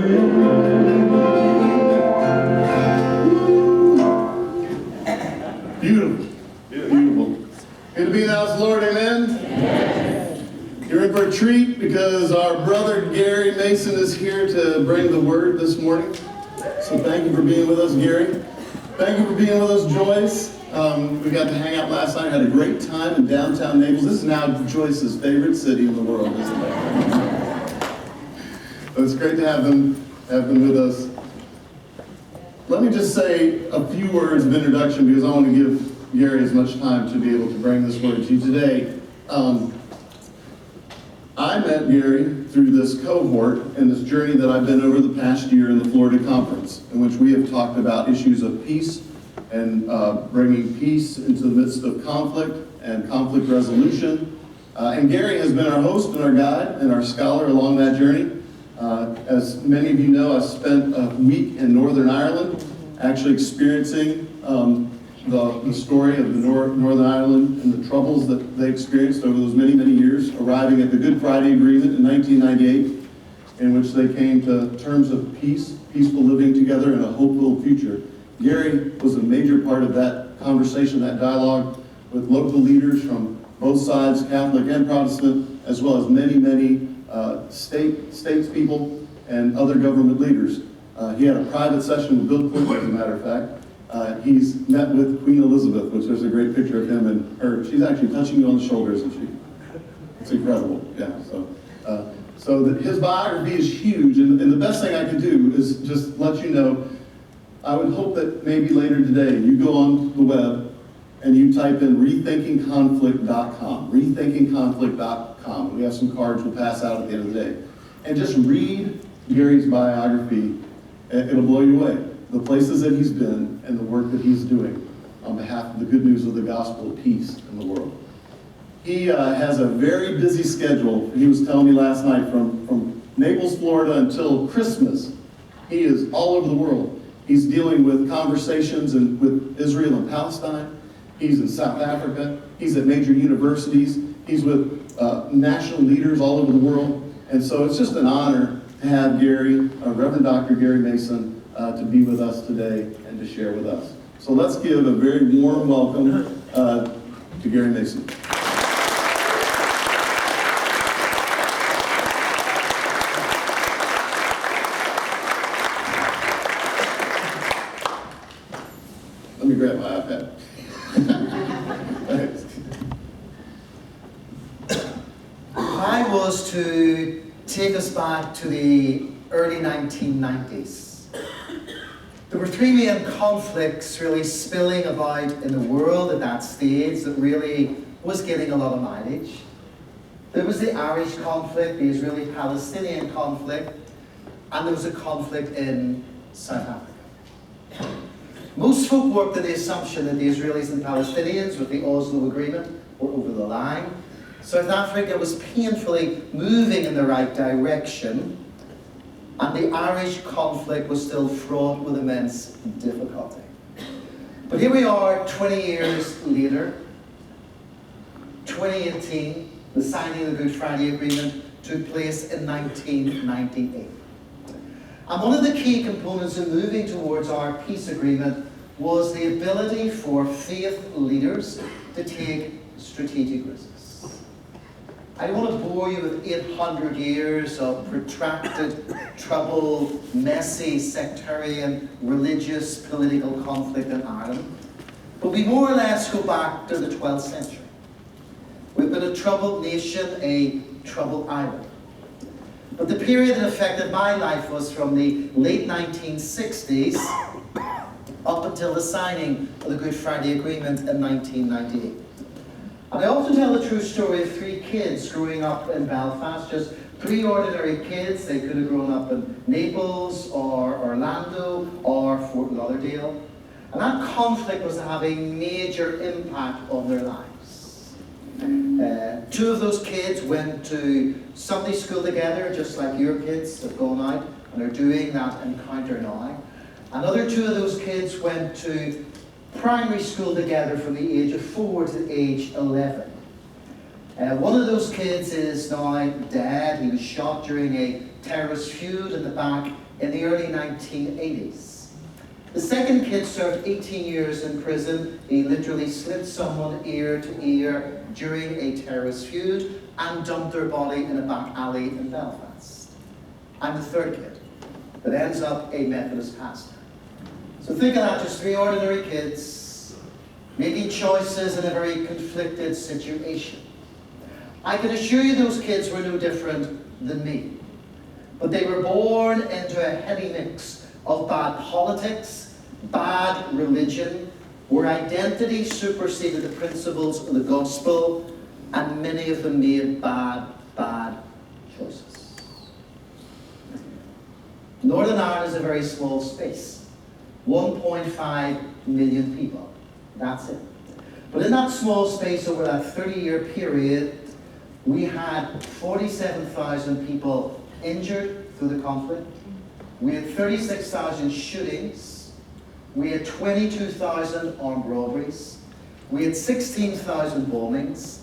Beautiful. Beautiful. Good to be in the house of the Lord, amen? Yes. You're in for a treat because our brother Gary Mason is here to bring the word this morning. So thank you for being with us, Gary. Thank you for being with us, Joyce. We got to hang out last night, had a great time in downtown Naples. This is now Joyce's favorite city in the world, isn't it? But it's great to have them with us. Let me just say a few words of introduction because I want to give Gary as much time to be able to bring this word to you today. I met Gary through this cohort and this journey that I've been over the past year in the Florida Conference, in which we have talked about issues of peace and bringing peace into the midst of conflict and conflict resolution. And Gary has been our host and our guide and our scholar along that journey. As many of you know, I spent a week in Northern Ireland actually experiencing the story of the Northern Ireland and the troubles that they experienced over those many, many years, arriving at the Good Friday Agreement in 1998, in which they came to terms of peace, peaceful living together, and a hopeful future. Gary was a major part of that conversation, that dialogue with local leaders from both sides, Catholic and Protestant, as well as many, many statespeople and other government leaders. He had a private session with Bill Clinton, as a matter of fact. He's met with Queen Elizabeth, which there's a great picture of him and her. She's actually touching you on the shoulder, isn't she? It's incredible, yeah. So his biography is huge, and the best thing I can do is just let you know, I would hope that maybe later today you go on the web and you type in rethinkingconflict.com, rethinkingconflict.com. We have some cards we'll pass out at the end of the day. And just read Gary's biography. It'll blow you away. The places that he's been and the work that he's doing on behalf of the good news of the gospel of peace in the world. He has a very busy schedule. He was telling me last night from Naples, Florida until Christmas. He is all over the world. He's dealing with conversations with Israel and Palestine. He's in South Africa. He's at major universities. He's with national leaders all over the world. And so it's just an honor to have Gary, Reverend Dr. Gary Mason, to be with us today and to share with us. So let's give a very warm welcome to Gary Mason. Let me grab my iPad. I was to take us back to the early 1990s. There were three main conflicts really spilling about in the world at that stage that really was getting a lot of mileage. There was the Irish conflict, the Israeli-Palestinian conflict, and there was a conflict in South Africa. Most folk worked on the assumption that the Israelis and Palestinians, with the Oslo Agreement, were over the line. South Africa was painfully moving in the right direction, and the Irish conflict was still fraught with immense difficulty. But here we are 20 years later, 2018, the signing of the Good Friday Agreement took place in 1998. And one of the key components in moving towards our peace agreement was the ability for faith leaders to take strategic risks. I don't want to bore you with 800 years of protracted, troubled, messy, sectarian, religious, political conflict in Ireland, but we more or less go back to the 12th century. We've been a troubled nation, a troubled island. But the period that affected my life was from the late 1960s up until the signing of the Good Friday Agreement in 1998. And I often tell the true story of three kids growing up in Belfast, just three ordinary kids. They could have grown up in Naples or Orlando or Fort Lauderdale. And that conflict was to have a major impact on their lives. Two of those kids went to Sunday school together, just like your kids have gone out and are doing that encounter now. Another two of those kids went to primary school together from the age of 4 to age 11. One of those kids is now dead. He was shot during a terrorist feud in the back in the early 1980s. The second kid served 18 years in prison. He literally slit someone ear to ear during a terrorist feud and dumped their body in a back alley in Belfast. I'm the third kid that ends up a Methodist pastor. So think of that, just three ordinary kids making choices in a very conflicted situation. I can assure you those kids were no different than me. But they were born into a heady mix of bad politics, bad religion, where identity superseded the principles of the gospel, and many of them made bad choices. Northern Ireland is a very small space. 1.5 million people. That's it. But in that small space over that 30-year period, we had 47,000 people injured through the conflict. We had 36,000 shootings. We had 22,000 armed robberies. We had 16,000 bombings,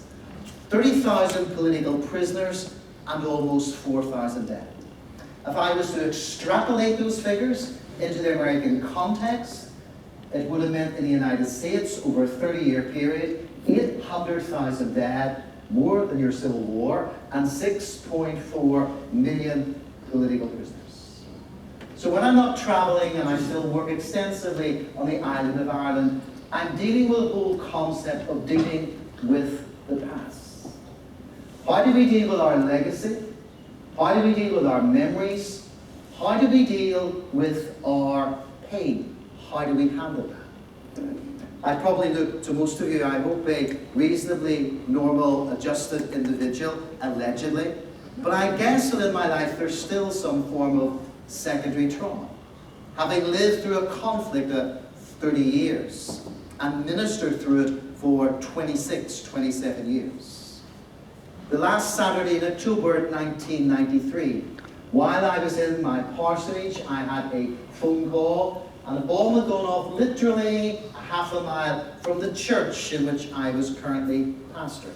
30,000 political prisoners, and almost 4,000 dead. If I was to extrapolate those figures into the American context, it would have meant in the United States, over a 30-year period, 800,000 dead, more than your Civil War, and 6.4 million political prisoners. So when I'm not traveling, and I still work extensively on the island of Ireland, I'm dealing with the whole concept of dealing with the past. How do we deal with our legacy? How do we deal with our memories? How do we deal with our pain? How do we handle that? I probably look, to most of you, I hope, a reasonably normal, adjusted individual, allegedly. But I guess that in my life there's still some form of secondary trauma. Having lived through a conflict of 30 years and ministered through it for 26, 27 years. The last Saturday in October 1993, while I was in my parsonage, I had a phone call, and a bomb had gone off literally half a mile from the church in which I was currently pastoring.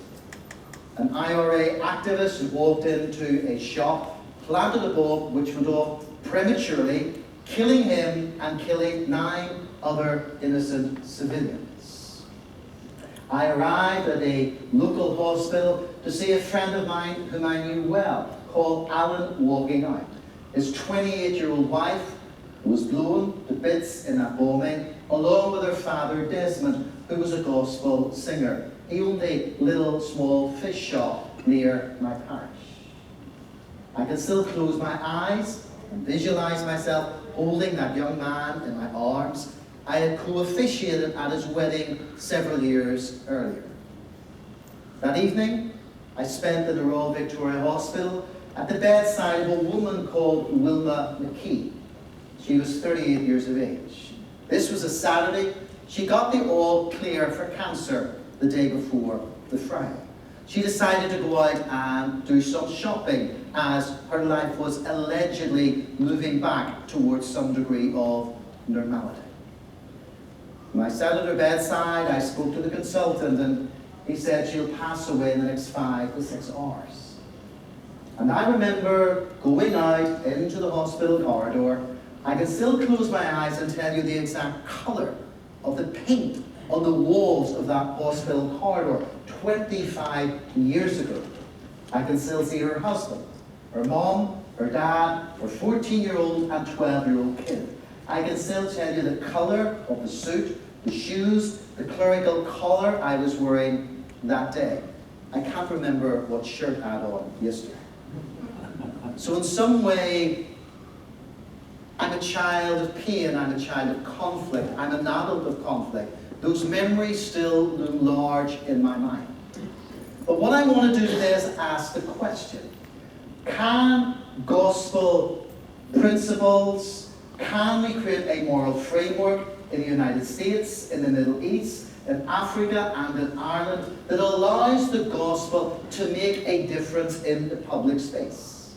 An IRA activist had walked into a shop, planted a bomb which went off prematurely, killing him and killing 9 other innocent civilians. I arrived at a local hospital to see a friend of mine whom I knew well, called Alan, walking out. His 28-year-old wife was blown to bits in that bombing, along with her father Desmond, who was a gospel singer. He owned a little small fish shop near my parish. I can still close my eyes and visualize myself holding that young man in my arms. I had co-officiated at his wedding several years earlier. That evening, I spent in the Royal Victoria Hospital at the bedside of a woman called Wilma McKee. She was 38 years of age. This was a Saturday. She got the all clear for cancer the day before the Friday. She decided to go out and do some shopping as her life was allegedly moving back towards some degree of normality. When I sat at her bedside, I spoke to the consultant, and he said she'll pass away in the next 5 to 6 hours. And I remember going out into the hospital corridor. I can still close my eyes and tell you the exact colour of the paint on the walls of that hospital corridor 25 years ago. I can still see her husband, her mom, her dad, her 14-year-old and 12-year-old kid. I can still tell you the colour of the suit, the shoes, the clerical collar I was wearing that day. I can't remember what shirt I had on yesterday. So in some way, I'm a child of pain, I'm a child of conflict, I'm an adult of conflict. Those memories still loom large in my mind. But what I want to do today is ask the question, can gospel principles, can we create a moral framework in the United States, in the Middle East, in Africa and in Ireland that allows the gospel to make a difference in the public space?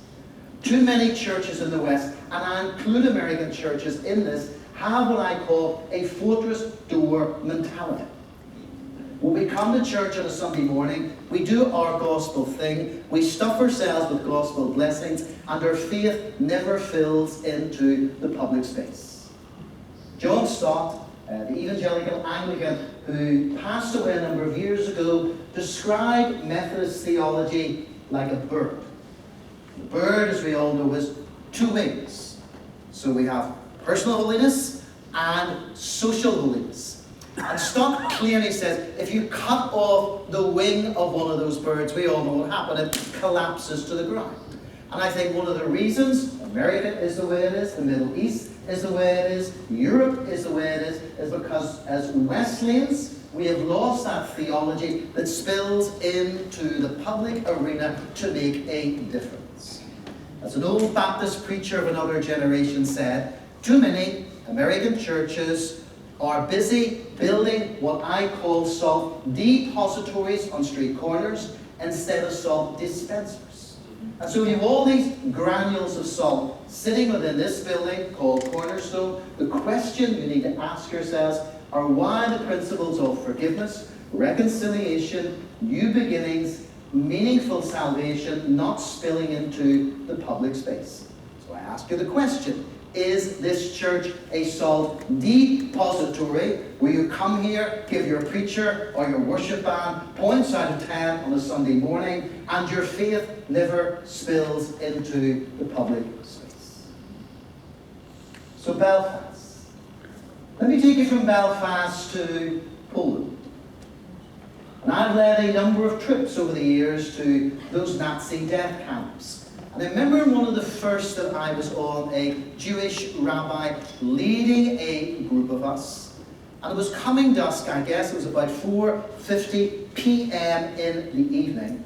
Too many churches in the West, and I include American churches in this, have what I call a fortress door mentality. When we come to church on a Sunday morning, we do our gospel thing, we stuff ourselves with gospel blessings, and our faith never fills into the public space. John Stott, the evangelical Anglican who passed away a number of years ago, described Methodist theology like a bird. The bird, as we all know, has two wings. So we have personal holiness and social holiness. And Stott clearly says, if you cut off the wing of one of those birds, we all know what happened, it collapses to the ground. And I think one of the reasons America is the way it is, the Middle East is the way it is, Europe is the way it is because as Wesleyans, we have lost that theology that spills into the public arena to make a difference. As an old Baptist preacher of another generation said, too many American churches are busy building what I call salt depositories on street corners instead of salt dispensers. And so you have all these granules of salt sitting within this building called Cornerstone. The question you need to ask yourselves are why the principles of forgiveness, reconciliation, new beginnings, meaningful salvation not spilling into the public space. So I ask you the question, is this church a salt depository where you come here, give your preacher or your worship band points out of 10 on a Sunday morning, and your faith never spills into the public space? So Belfast. Let me take you from Belfast to Poland. And I've led a number of trips over the years to those Nazi death camps. And I remember one of the first that I was on, a Jewish rabbi leading a group of us. And it was coming dusk, I guess, it was about 4:50 p.m. in the evening.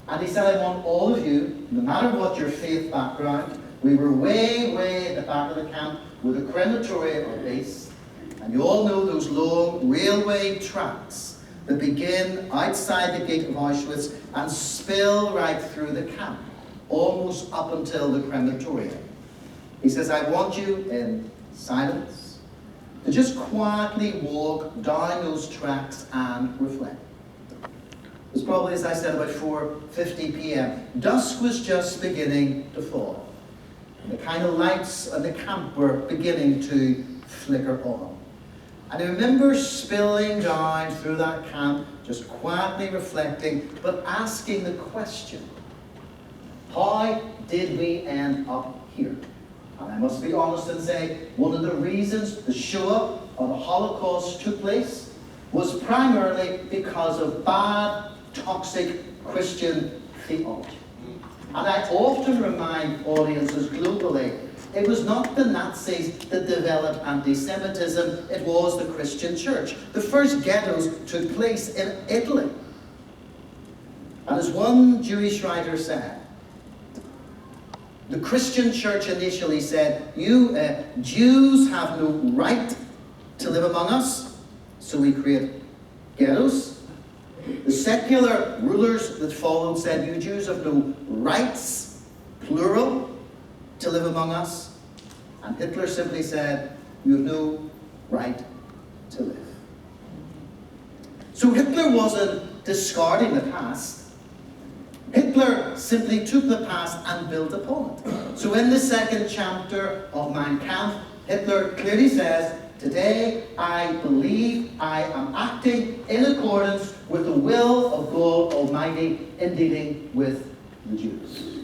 And he said, I want all of you, no matter what your faith background, we were way at the back of the camp where the crematoria are based. And you all know those long railway tracks that begin outside the gate of Auschwitz and spill right through the camp, almost up until the crematorium. He says, I want you in silence to just quietly walk down those tracks and reflect. It was probably, as I said, about 4:50 p.m. Dusk was just beginning to fall. And the kind of lights on the camp were beginning to flicker on. And I remember spilling down through that camp, just quietly reflecting, but asking the question, how did we end up here? And I must be honest and say, one of the reasons the Shoah or the Holocaust took place was primarily because of bad, toxic Christian theology. And I often remind audiences globally, it was not the Nazis that developed anti-Semitism, it was the Christian church. The first ghettos took place in Italy. And as one Jewish writer said, the Christian church initially said, you Jews have no right to live among us, so we create ghettos. The secular rulers that followed said, you Jews have no rights, plural, to live among us. And Hitler simply said, you have no right to live. So Hitler wasn't discarding the past. Hitler simply took the past and built upon it. So in the second chapter of Mein Kampf, Hitler clearly says, today I believe I am acting in accordance with the will of God Almighty in dealing with the Jews.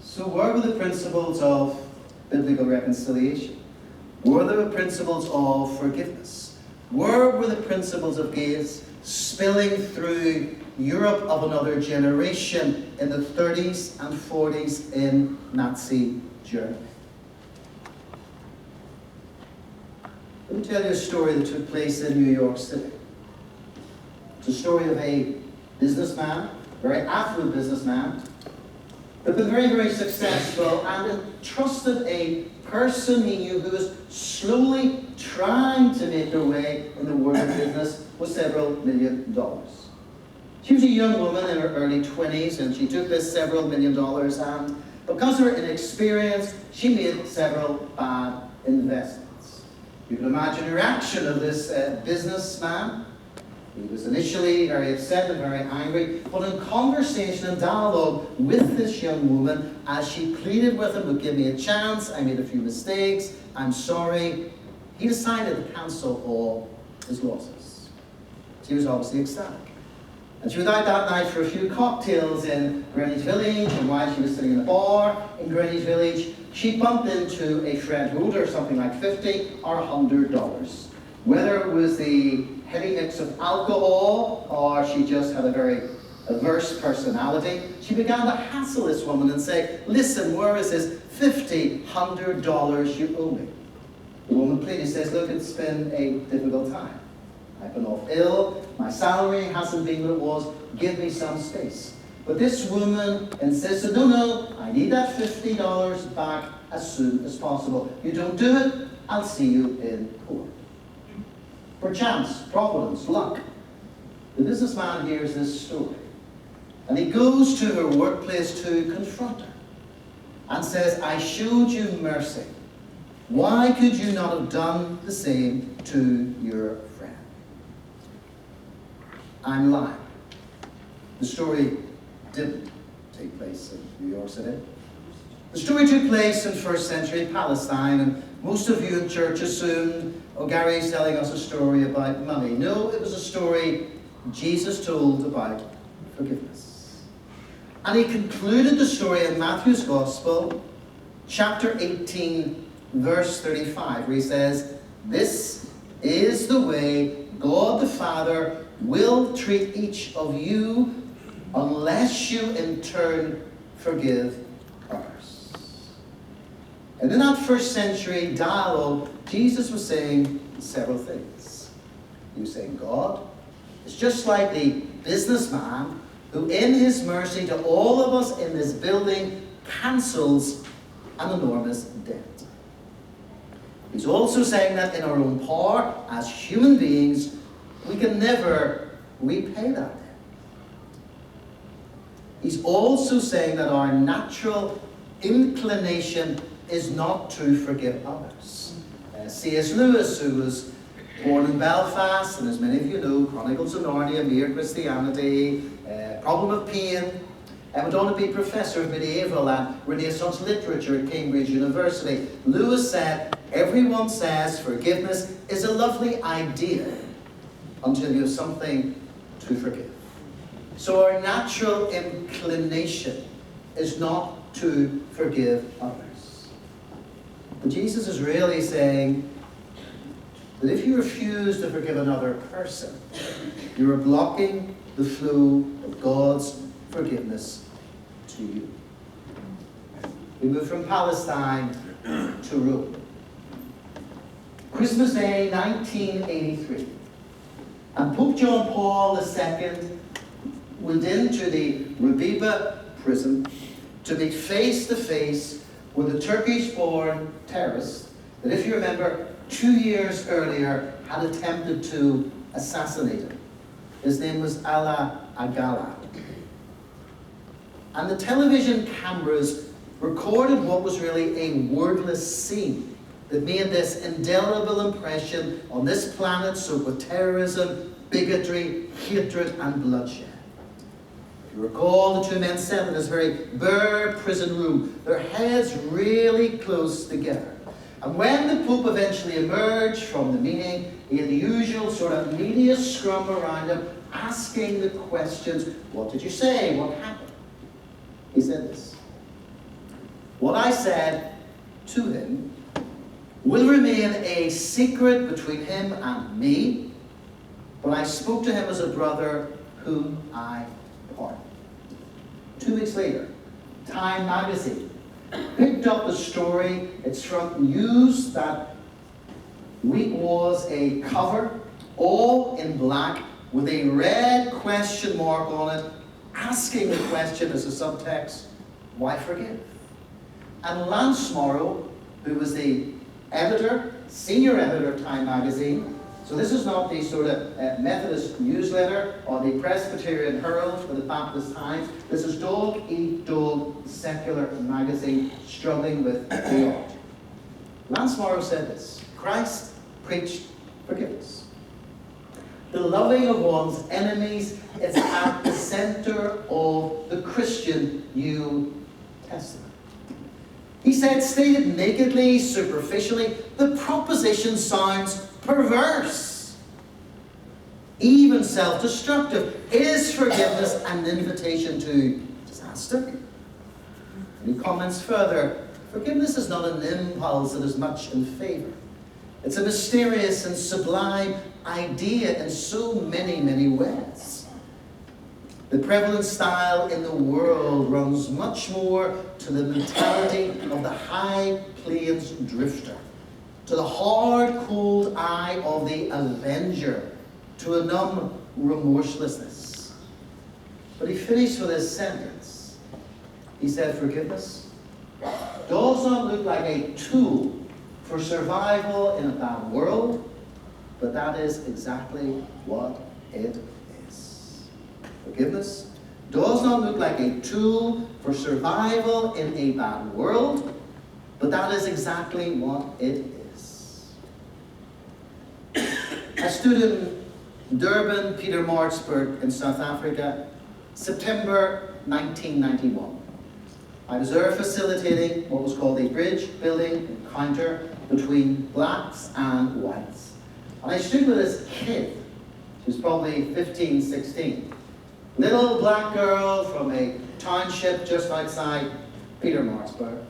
So where were the principles of biblical reconciliation? Where were the principles of forgiveness? Where were the principles of grace spilling through Europe of another generation in the 30s and 40s in Nazi Germany? Let me tell you a story that took place in New York City. It's a story of a businessman, a very affluent businessman, but been very, very successful and entrusted a person he knew who was slowly trying to make their way in the world of business with several $1 million. She was a young woman in her early 20s and she took this several $1 million and because of her inexperience, she made several bad investments. You can imagine the reaction of this businessman. He was initially very upset and very angry, but in conversation and dialogue with this young woman, as she pleaded with him, "Look, give me a chance, I made a few mistakes, I'm sorry," he decided to cancel all his losses. She was obviously ecstatic. And she was out that night for a few cocktails in Greenwich Village, and while she was sitting in a bar in Greenwich Village, she bumped into a friend who owed her something like $50 or $100. Whether it was the heavy mix of alcohol or she just had a very averse personality, she began to hassle this woman and say, "Listen, where is this $50, $100 you owe me?" The woman pleaded, says, "Look, it's been a difficult time. I've been off ill, my salary hasn't been what it was, give me some space." But this woman insisted, "No, I need that $50 back as soon as possible. You don't do it, I'll see you in court." Perchance, providence, luck, the businessman hears this story, and he goes to her workplace to confront her and says, "I showed you mercy. Why could you not have done the same to your friend?" I'm lying. The story didn't take place in New York City. The story took place in first century Palestine, and most of you in church assumed, "Oh, Gary's telling us a story about money." No, it was a story Jesus told about forgiveness. And he concluded the story in Matthew's Gospel, chapter 18, verse 35, where he says, "This is the way God the Father will treat each of you unless you in turn forgive others." And in that first century dialogue, Jesus was saying several things. He was saying God is just like the businessman who in his mercy to all of us in this building cancels an enormous debt. He's also saying that in our own power as human beings, we can never repay that debt. He's also saying that our natural inclination is not to forgive others. C.S. Lewis, who was born in Belfast, and as many of you know, Chronicles of Narnia, Mere Christianity, Problem of Pain, went on to be professor of medieval and Renaissance literature at Cambridge University. Lewis said, "Everyone says forgiveness is a lovely idea until you have something to forgive." So our natural inclination is not to forgive others. But Jesus is really saying that if you refuse to forgive another person, you are blocking the flow of God's forgiveness to you. We move from Palestine to Rome. Christmas Day 1983. And Pope John Paul II went into the Rabiba prison to meet face to face with a Turkish-born terrorist that, if you remember, 2 years earlier had attempted to assassinate him. His name was Ala Agala. And the television cameras recorded what was really a wordless scene that made this indelible impression on this planet soaked with terrorism, bigotry, hatred, and bloodshed. If you recall, the two men sat in this very bare prison room, their heads really close together. And when the Pope eventually emerged from the meeting, he had the usual sort of media scrum around him, asking the questions, "What did you say? What happened?" He said this: "What I said to him will remain a secret between him and me, but I spoke to him as a brother whom I pardoned." 2 weeks later, Time magazine picked up the story. Its front news that week was a cover, all in black, with a red question mark on it, asking the question as a subtext, "Why forgive?" And Lance Morrow, who was the editor, senior editor of Time magazine, so this is not the sort of Methodist newsletter or the Presbyterian Herald or the Baptist Times. This is dog eat dog secular magazine struggling with the art. Lance Morrow said this: "Christ preached forgiveness. The loving of one's enemies is at the center of the Christian New Testament. He said, stated nakedly, superficially, the proposition sounds perverse, even self-destructive. Is forgiveness an invitation to disaster? And he comments further, forgiveness is not an impulse that is much in favor. It's a mysterious and sublime idea in so many, many ways. The prevalent style in the world runs much more to the mentality of the high plains drifter, to the hard, cold eye of the avenger, to a numb remorselessness. But he finished with his sentence. He said, forgiveness does not look like a tool for survival in a bad world, but that is exactly what it is. Forgiveness does not look like a tool for survival in a bad world, but that is exactly what it is. I stood in Durban, Pietermaritzburg in South Africa, September 1991. I was there facilitating what was called a bridge building encounter between blacks and whites. And I stood with this kid, she was probably 15, 16. Little black girl from a township just outside Pietermaritzburg.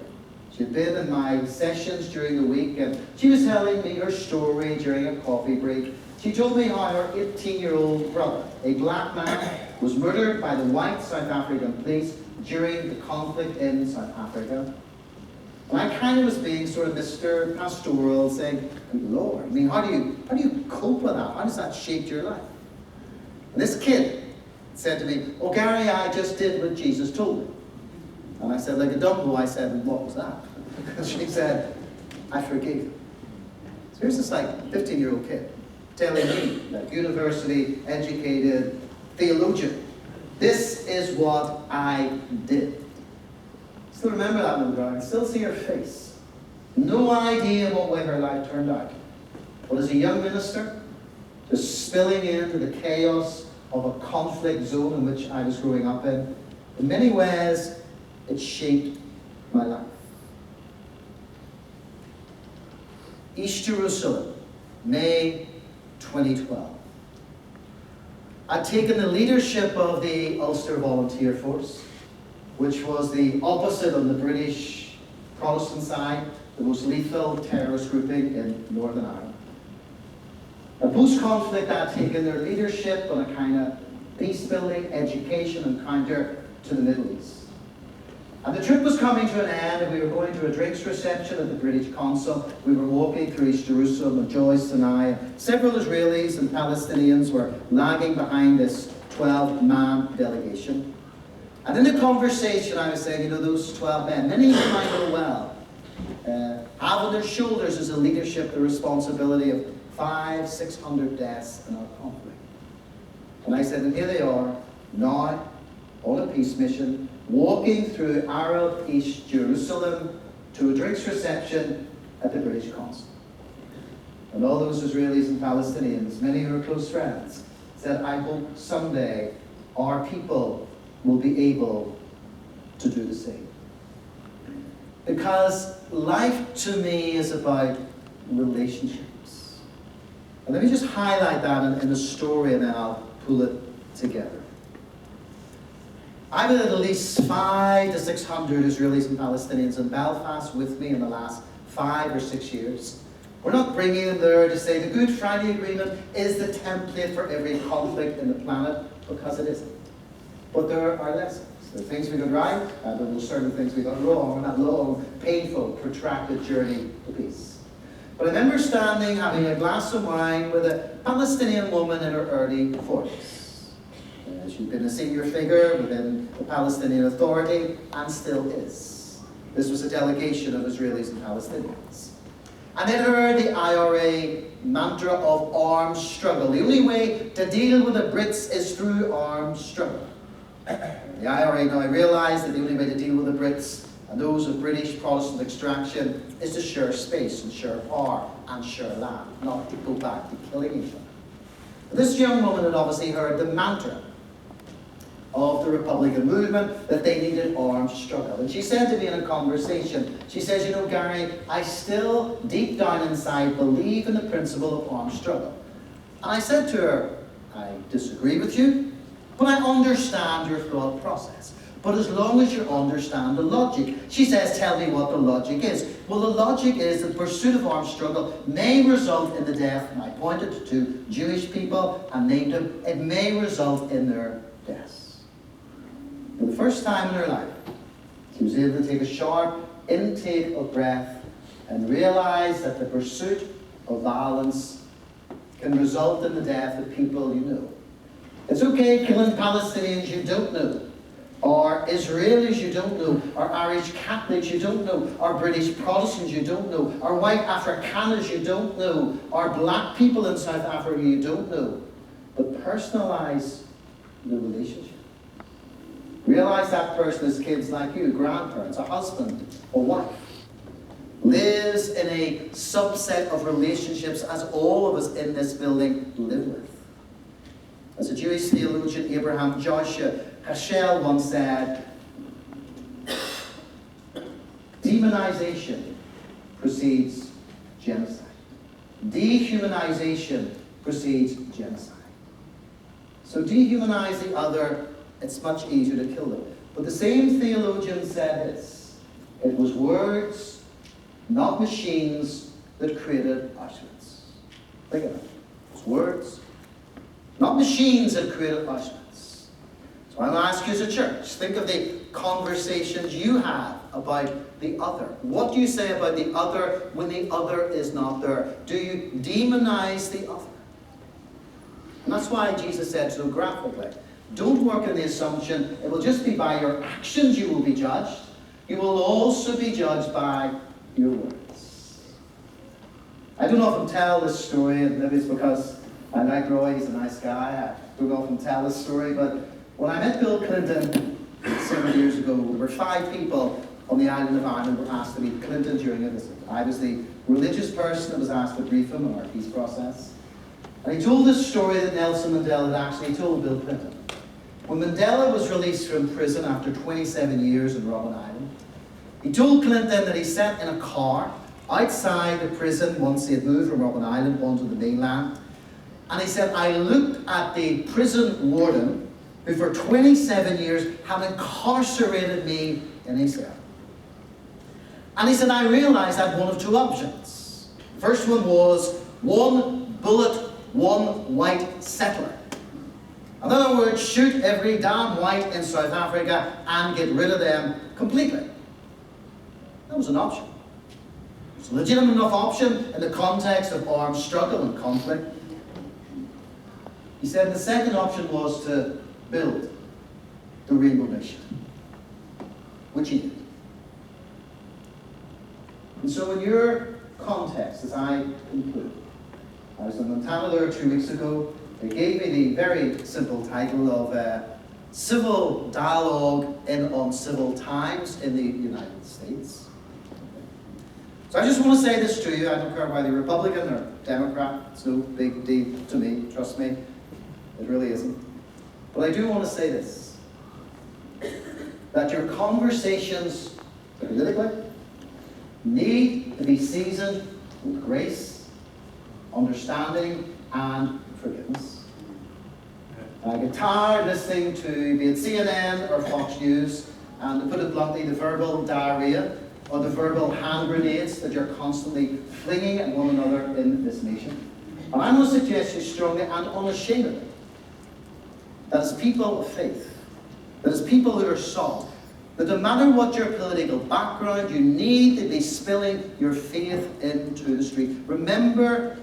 She'd been in my sessions during the week, and she was telling me her story during a coffee break. She told me how her 18-year-old brother, a black man, was murdered by the white South African police during the conflict in South Africa. And I kind of was being sort of Mr. Pastoral, saying, Lord, I mean, how do you cope with that? How does that shape your life? And this kid said to me, oh, Gary, I just did what Jesus told me. And I said, like a dumbo, I said, and what was that? She said, I forgive you. So here's this like 15-year-old kid telling me, that university-educated theologian, this is what I did. Still remember that little girl. I still see her face. No idea what way her life turned out. But as a young minister, just spilling into the chaos of a conflict zone in which I was growing up in many ways, it shaped my life. East Jerusalem, May 2012. I'd taken the leadership of the Ulster Volunteer Force, which was the opposite on the British Protestant side, the most lethal terrorist grouping in Northern Ireland. And post-conflict, I'd taken their leadership on a kind of peace-building, education encounter to the Middle East. And the trip was coming to an end, and we were going to a drinks reception at the British Consul. We were walking through East Jerusalem, and Joyce and I, several Israelis and Palestinians were lagging behind this 12-man delegation. And in the conversation, I was saying, you know, those 12 men, many of them I know well, have on their shoulders as a leadership the responsibility of 500-600 deaths in our conflict. And I said, and here they are, now, on a peace mission, walking through Arab East Jerusalem to a drinks reception at the British Consul. And all those Israelis and Palestinians, many who are close friends, said, I hope someday our people will be able to do the same. Because life to me is about relationships. And let me just highlight that in a story, and then I'll pull it together. I've had at least 500 to 600 Israelis and Palestinians in Belfast with me in the last 5 or 6 years. We're not bringing them there to say the Good Friday Agreement is the template for every conflict in the planet, because it isn't. But there are lessons. There are things we got right, and there were certain things we got wrong on that long, painful, protracted journey to peace. But I remember standing, having a glass of wine with a Palestinian woman in her early 40s. She'd been a senior figure within the Palestinian Authority, and still is. This was a delegation of Israelis and Palestinians. And they'd heard the IRA mantra of armed struggle. The only way to deal with the Brits is through armed struggle. The IRA now realised that the only way to deal with the Brits and those of British Protestant extraction is to share space and share power and share land, not to go back to killing each other. This young woman had obviously heard the mantra of the Republican movement that they needed armed struggle. And she said to me in a conversation, she says, you know, Gary, I still, deep down inside, believe in the principle of armed struggle. And I said to her, I disagree with you, but I understand your thought process. But as long as you understand the logic. She says, tell me what the logic is. Well, the logic is that the pursuit of armed struggle may result in the death, and I pointed to Jewish people and named them, it may result in their deaths. For the first time in her life, she was able to take a sharp intake of breath and realize that the pursuit of violence can result in the death of people you know. It's okay killing Palestinians you don't know, or Israelis you don't know, or Irish Catholics you don't know, or British Protestants you don't know, or white Afrikaners you don't know, or black people in South Africa you don't know. But personalize the relationship. Realize that person has kids like you, grandparents, a husband, a wife. Lives in a subset of relationships as all of us in this building live with. As a Jewish theologian, Abraham Joshua Heschel once said, demonization precedes genocide. Dehumanization precedes genocide. So dehumanize the other, it's much easier to kill them. But the same theologian said this: it was words, not machines, that created Auschwitz. Think of it. It was words, not machines, that created Auschwitz. So I'll ask you as a church, think of the conversations you have about the other. What do you say about the other when the other is not there? Do you demonize the other? And that's why Jesus said so graphically, don't work on the assumption it will just be by your actions you will be judged. You will also be judged by your words. I don't often tell this story, and maybe it's because I like Roy, he's a nice guy. I don't often tell this story, but when I met Bill Clinton several years ago, there were 5 people on the island of Ireland who were asked to meet Clinton during a visit. I was the religious person that was asked to brief him on our peace process. And he told this story that Nelson Mandela had actually told Bill Clinton. When Mandela was released from prison after 27 years in Robben Island, he told Clinton that he sat in a car outside the prison once he had moved from Robben Island onto the mainland. And he said, I looked at the prison warden who for 27 years had incarcerated me in his cell. And he said, I realized I had one of 2 options. The first one was 1 bullet, 1 white settler. In other words, shoot every damn white in South Africa and get rid of them completely. That was an option. It was a legitimate enough option in the context of armed struggle and conflict. He said the second option was to build the Rainbow Nation, which he did. And so in your context, as I conclude, I was in Montana there 2 weeks ago. They gave me the very simple title of Civil Dialogue in Uncivil Times in the United States. So I just want to say this to you. I don't care whether you're Republican or Democrat. It's no big deal to me. Trust me. It really isn't. But I do want to say this. That your conversations politically need to be seasoned with grace, understanding, and forgiveness. I get tired listening to be it CNN or Fox News, and to put it bluntly, the verbal diarrhea or the verbal hand grenades that you're constantly flinging at one another in this nation. And I'm going to suggest you strongly and unashamedly that as people of faith, that as people who are salt, that no matter what your political background, you need to be spilling your faith into the street. Remember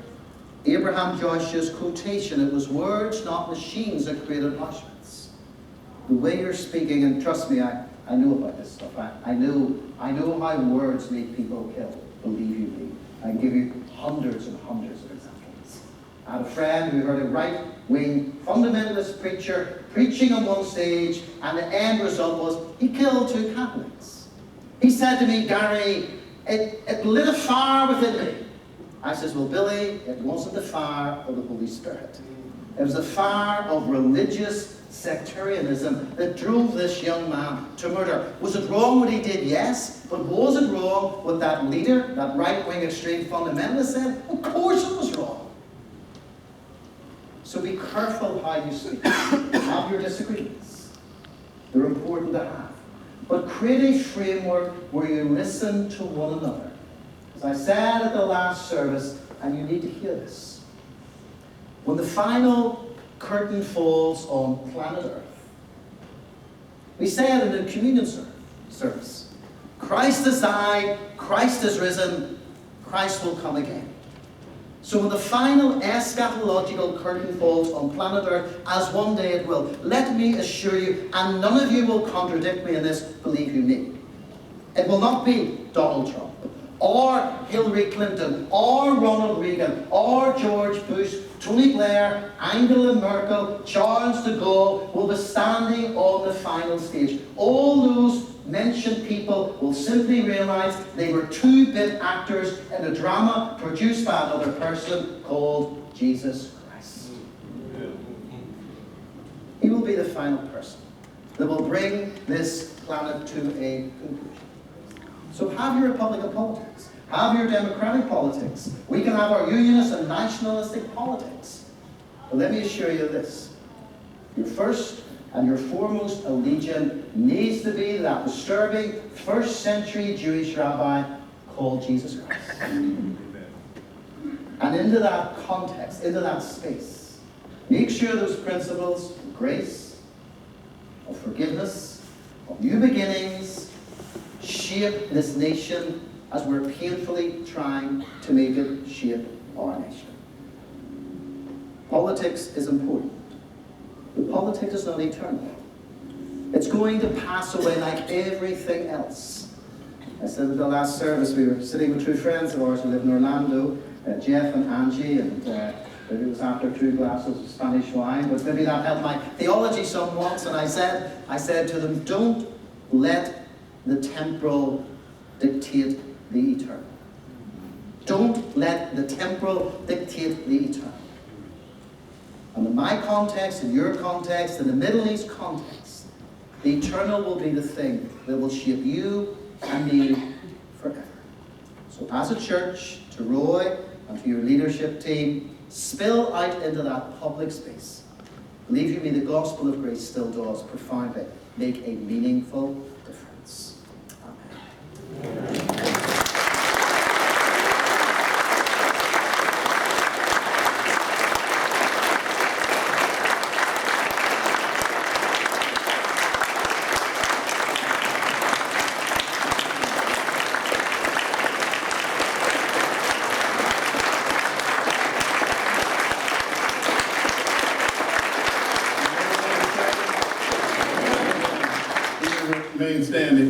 Abraham Joshua's quotation, it was words, not machines, that created Auschwitz. The way you're speaking, and trust me, I know about this stuff. I know how words make people kill, believe you me. I can give you hundreds and hundreds of examples. I had a friend who heard a right-wing fundamentalist preacher preaching on one stage, and the end result was he killed 2 Catholics. He said to me, Gary, it lit a fire within me. I says, well, Billy, it wasn't the fire of the Holy Spirit. It was the fire of religious sectarianism that drove this young man to murder. Was it wrong what he did? Yes. But was it wrong what that leader, that right-wing extreme fundamentalist said? Of course it was wrong. So be careful how you speak. Have your disagreements. They're important to have. But create a framework where you listen to one another. As I said at the last service, and you need to hear this, when the final curtain falls on planet Earth, we say it in the communion service. Christ has died, Christ has risen, Christ will come again. So when the final eschatological curtain falls on planet Earth, as one day it will, let me assure you, and none of you will contradict me in this, believe you me, it will not be Donald Trump, or Hillary Clinton, or Ronald Reagan, or George Bush, Tony Blair, Angela Merkel, Charles de Gaulle will be standing on the final stage. All those mentioned people will simply realize they were two-bit actors in a drama produced by another person called Jesus Christ. He will be the final person that will bring this planet to a conclusion. So have your Republican politics. Have your Democratic politics. We can have our unionist and nationalistic politics. But let me assure you this. Your first and your foremost allegiance needs to be that disturbing first century Jewish rabbi called Jesus Christ. And into that context, into that space, make sure those principles of grace, of forgiveness, of new beginnings, shape this nation as we're painfully trying to make it shape our nation. Politics is important. But politics is not eternal. It's going to pass away like everything else. I said at the last service, we were sitting with two friends of ours who live in Orlando, Jeff and Angie, and it was after 2 glasses of Spanish wine, but maybe that helped my theology somewhat. And I said to them, don't let the temporal dictate the eternal. Don't let the temporal dictate the eternal. And in my context, in your context, in the Middle East context, the eternal will be the thing that will shape you and me forever. So as a church, to Roy and to your leadership team, spill out into that public space. Believe you me, the gospel of grace still does profoundly make a meaningful difference. Amen. Remain standing.